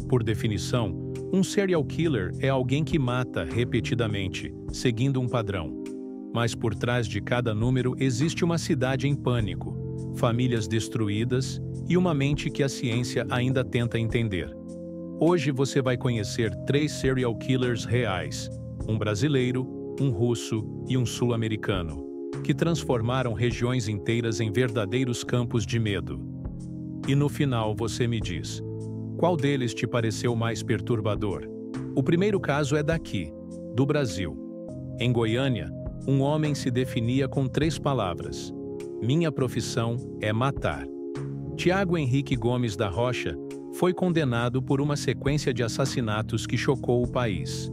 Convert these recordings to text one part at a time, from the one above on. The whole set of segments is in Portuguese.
Por definição, um serial killer é alguém que mata repetidamente, seguindo um padrão. Mas por trás de cada número existe uma cidade em pânico, famílias destruídas e uma mente que a ciência ainda tenta entender. Hoje você vai conhecer 3 serial killers reais, um brasileiro, um russo e um sul-americano, que transformaram regiões inteiras em verdadeiros campos de medo. E no final você me diz, qual deles te pareceu mais perturbador? O primeiro caso é daqui, do Brasil. Em Goiânia, um homem se definia com 3 palavras: minha profissão é matar. Tiago Henrique Gomes da Rocha foi condenado por uma sequência de assassinatos que chocou o país.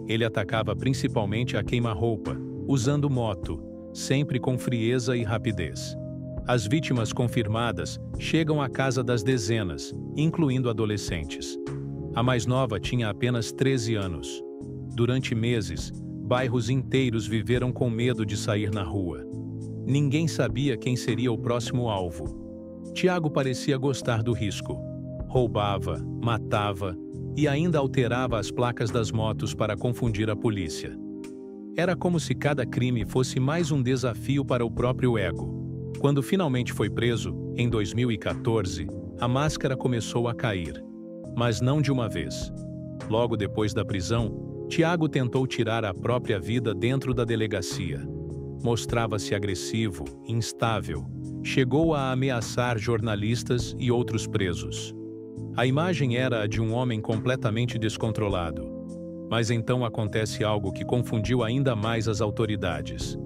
Ele atacava principalmente a queima-roupa, usando moto, sempre com frieza e rapidez. As vítimas confirmadas chegam à casa das dezenas, incluindo adolescentes. A mais nova tinha apenas 13 anos. Durante meses, bairros inteiros viveram com medo de sair na rua. Ninguém sabia quem seria o próximo alvo. Tiago parecia gostar do risco. Roubava, matava e ainda alterava as placas das motos para confundir a polícia. Era como se cada crime fosse mais um desafio para o próprio ego. Quando finalmente foi preso, em 2014, a máscara começou a cair. Mas não de uma vez. Logo depois da prisão, Tiago tentou tirar a própria vida dentro da delegacia. Mostrava-se agressivo, instável. Chegou a ameaçar jornalistas e outros presos. A imagem era a de um homem completamente descontrolado. Mas então acontece algo que confundiu ainda mais as autoridades.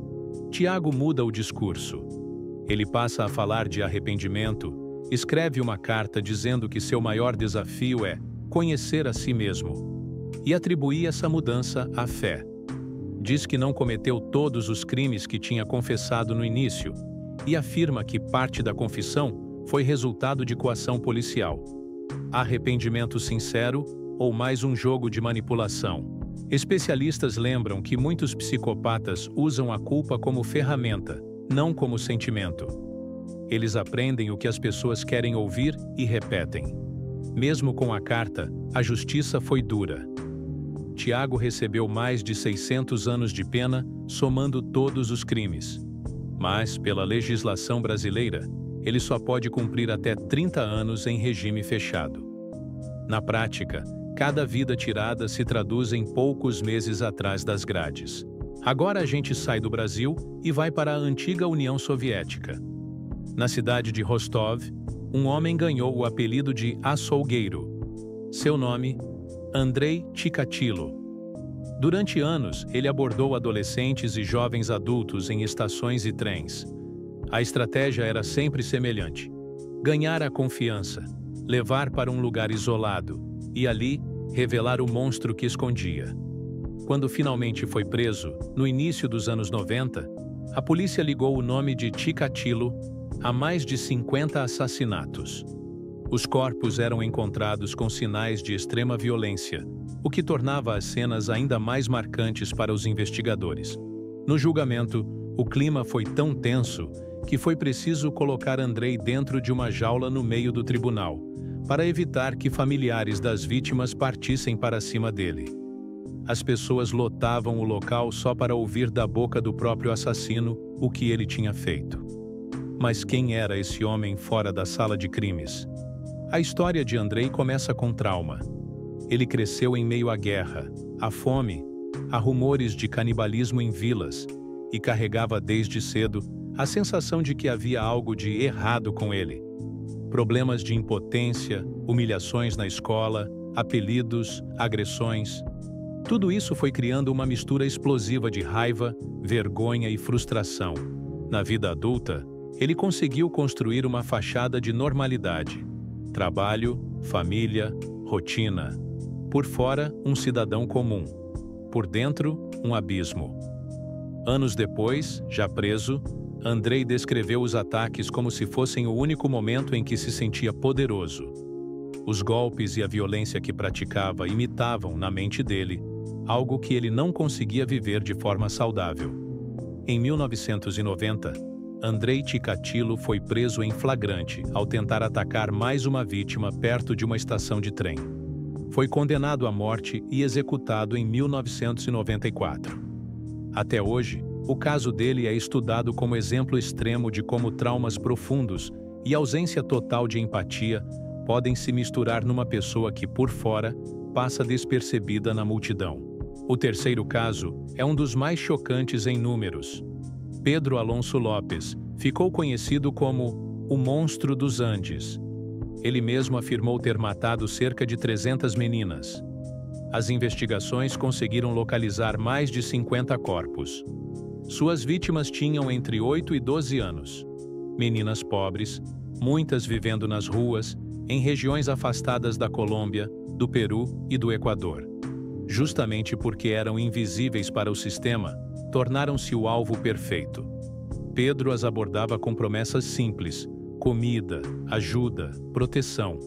Tiago muda o discurso. Ele passa a falar de arrependimento, escreve uma carta dizendo que seu maior desafio é conhecer a si mesmo, e atribui essa mudança à fé. Diz que não cometeu todos os crimes que tinha confessado no início, e afirma que parte da confissão foi resultado de coação policial. Arrependimento sincero ou mais um jogo de manipulação? Especialistas lembram que muitos psicopatas usam a culpa como ferramenta, não como sentimento. Eles aprendem o que as pessoas querem ouvir e repetem. Mesmo com a carta, a justiça foi dura. Tiago recebeu mais de 600 anos de pena, somando todos os crimes. Mas, pela legislação brasileira, ele só pode cumprir até 30 anos em regime fechado. Na prática, cada vida tirada se traduz em poucos meses atrás das grades. Agora a gente sai do Brasil e vai para a antiga União Soviética. Na cidade de Rostov, um homem ganhou o apelido de açougueiro. Seu nome, Andrei Chikatilo. Durante anos, ele abordou adolescentes e jovens adultos em estações e trens. A estratégia era sempre semelhante: ganhar a confiança, levar para um lugar isolado e ali revelar o monstro que escondia. Quando finalmente foi preso, no início dos anos 90, a polícia ligou o nome de Chikatilo a mais de 50 assassinatos. Os corpos eram encontrados com sinais de extrema violência, o que tornava as cenas ainda mais marcantes para os investigadores. No julgamento, o clima foi tão tenso que foi preciso colocar Andrei dentro de uma jaula no meio do tribunal, para evitar que familiares das vítimas partissem para cima dele. As pessoas lotavam o local só para ouvir da boca do próprio assassino o que ele tinha feito. Mas quem era esse homem fora da sala de crimes? A história de Andrei começa com trauma. Ele cresceu em meio à guerra, à fome, a rumores de canibalismo em vilas, e carregava desde cedo a sensação de que havia algo de errado com ele. Problemas de impotência, humilhações na escola, apelidos, agressões. Tudo isso foi criando uma mistura explosiva de raiva, vergonha e frustração. Na vida adulta, ele conseguiu construir uma fachada de normalidade. Trabalho, família, rotina. Por fora, um cidadão comum. Por dentro, um abismo. Anos depois, já preso, Andrei descreveu os ataques como se fossem o único momento em que se sentia poderoso. Os golpes e a violência que praticava imitavam, na mente dele, algo que ele não conseguia viver de forma saudável. Em 1990, Andrei Chikatilo foi preso em flagrante ao tentar atacar mais uma vítima perto de uma estação de trem. Foi condenado à morte e executado em 1994. Até hoje, o caso dele é estudado como exemplo extremo de como traumas profundos e ausência total de empatia podem se misturar numa pessoa que, por fora, passa despercebida na multidão. O terceiro caso é um dos mais chocantes em números. Pedro Alonso Lopes ficou conhecido como o Monstro dos Andes. Ele mesmo afirmou ter matado cerca de 300 meninas. As investigações conseguiram localizar mais de 50 corpos. Suas vítimas tinham entre 8 e 12 anos. Meninas pobres, muitas vivendo nas ruas, em regiões afastadas da Colômbia, do Peru e do Equador. Justamente porque eram invisíveis para o sistema, tornaram-se o alvo perfeito. Pedro as abordava com promessas simples: comida, ajuda, proteção.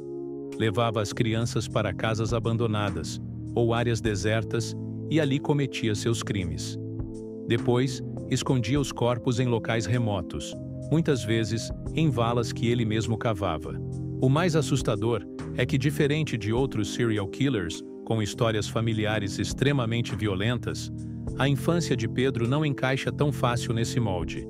Levava as crianças para casas abandonadas ou áreas desertas e ali cometia seus crimes. Depois, escondia os corpos em locais remotos, muitas vezes em valas que ele mesmo cavava. O mais assustador é que, diferente de outros serial killers com histórias familiares extremamente violentas, a infância de Pedro não encaixa tão fácil nesse molde.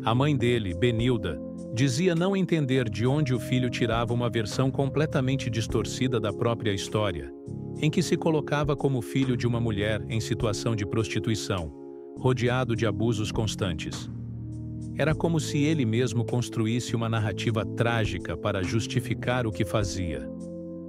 A mãe dele, Benilda, dizia não entender de onde o filho tirava uma versão completamente distorcida da própria história, em que se colocava como filho de uma mulher em situação de prostituição, rodeado de abusos constantes. Era como se ele mesmo construísse uma narrativa trágica para justificar o que fazia.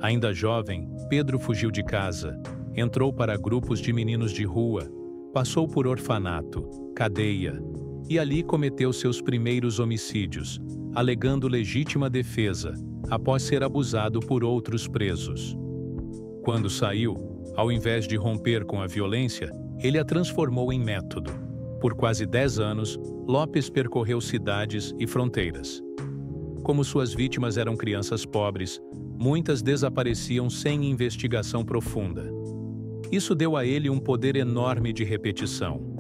Ainda jovem, Pedro fugiu de casa, entrou para grupos de meninos de rua, passou por orfanato, cadeia, e ali cometeu seus primeiros homicídios, alegando legítima defesa, após ser abusado por outros presos. Quando saiu, ao invés de romper com a violência, ele a transformou em método. Por quase 10 anos, Lopes percorreu cidades e fronteiras. Como suas vítimas eram crianças pobres, muitas desapareciam sem investigação profunda. Isso deu a ele um poder enorme de repetição.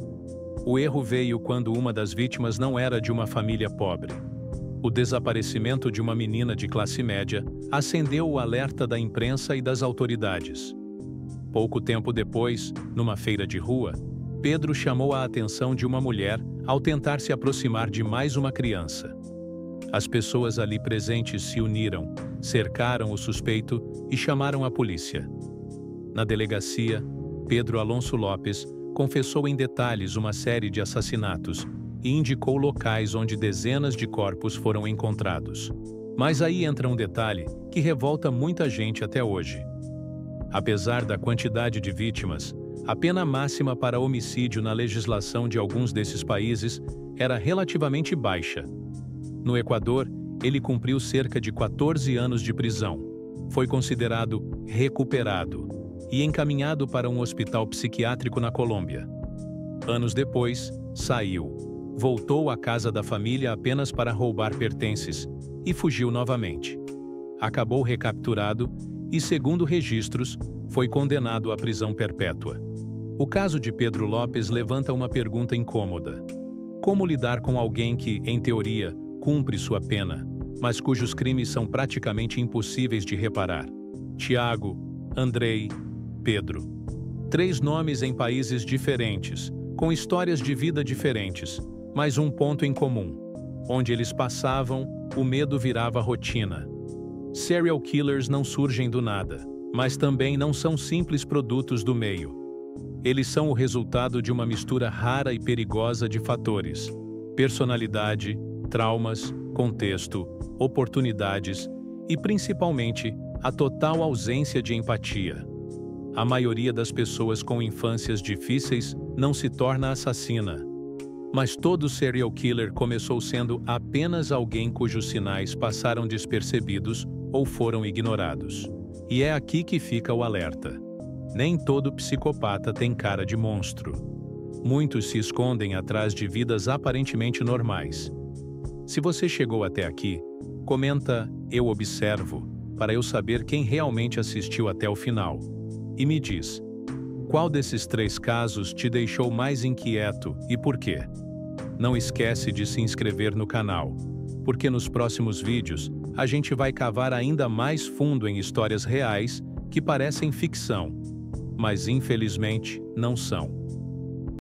O erro veio quando uma das vítimas não era de uma família pobre. O desaparecimento de uma menina de classe média acendeu o alerta da imprensa e das autoridades. Pouco tempo depois, numa feira de rua, Pedro chamou a atenção de uma mulher ao tentar se aproximar de mais uma criança. As pessoas ali presentes se uniram, cercaram o suspeito e chamaram a polícia. Na delegacia, Pedro Alonso Lopes confessou em detalhes uma série de assassinatos e indicou locais onde dezenas de corpos foram encontrados. Mas aí entra um detalhe que revolta muita gente até hoje. Apesar da quantidade de vítimas, a pena máxima para homicídio na legislação de alguns desses países era relativamente baixa. No Equador, ele cumpriu cerca de 14 anos de prisão. Foi considerado recuperado e encaminhado para um hospital psiquiátrico na Colômbia. Anos depois, saiu. Voltou à casa da família apenas para roubar pertences e fugiu novamente. Acabou recapturado e, segundo registros, foi condenado à prisão perpétua. O caso de Pedro Lopes levanta uma pergunta incômoda. Como lidar com alguém que, em teoria, cumpre sua pena, mas cujos crimes são praticamente impossíveis de reparar? Tiago, Andrei, Pedro. 3 nomes em países diferentes, com histórias de vida diferentes, mas um ponto em comum. Onde eles passavam, o medo virava rotina. Serial killers não surgem do nada, mas também não são simples produtos do meio. Eles são o resultado de uma mistura rara e perigosa de fatores: personalidade, traumas, contexto, oportunidades e, principalmente, a total ausência de empatia. A maioria das pessoas com infâncias difíceis não se torna assassina. Mas todo serial killer começou sendo apenas alguém cujos sinais passaram despercebidos ou foram ignorados. E é aqui que fica o alerta. Nem todo psicopata tem cara de monstro. Muitos se escondem atrás de vidas aparentemente normais. Se você chegou até aqui, comenta "Eu observo", para eu saber quem realmente assistiu até o final. E me diz, qual desses 3 casos te deixou mais inquieto e por quê? Não esquece de se inscrever no canal, porque nos próximos vídeos a gente vai cavar ainda mais fundo em histórias reais que parecem ficção, mas infelizmente não são.